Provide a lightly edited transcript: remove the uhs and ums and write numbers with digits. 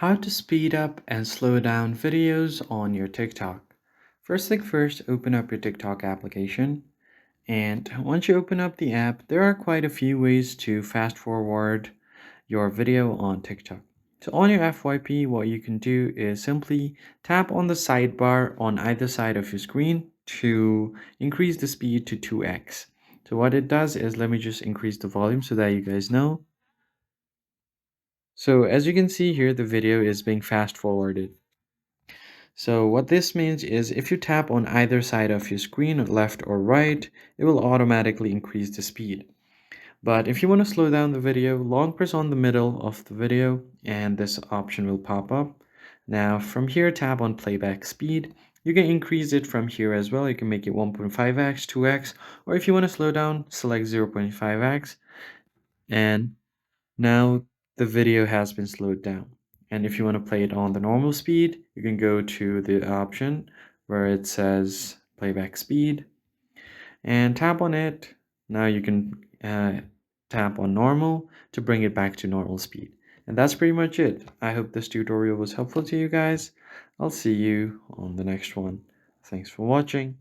How to speed up and slow down videos on your TikTok. First thing first, open up your TikTok application. And once you open up the app, there are quite a few ways to fast forward your video on TikTok. So on your FYP, what you can do is simply tap on the sidebar on either side of your screen to increase the speed to 2x. So what it does is, let me just increase the volume so that you guys know. So as you can see here, the video is being fast forwarded. So what this means is if you tap on either side of your screen, left or right, it will automatically increase the speed. But if you want to slow down the video, long press on the middle of the video and this option will pop up. Now from here, tap on playback speed. You can increase it from here as well. You can make it 1.5x, 2x, or if you want to slow down, select 0.5x. And now the video has been slowed down. And if you want to play it on the normal speed, you can go to the option where it says playback speed and tap on it. Now you can tap on normal to bring it back to normal speed. And that's pretty much it. I hope this tutorial was helpful to you guys. I'll see you on the next one. Thanks for watching.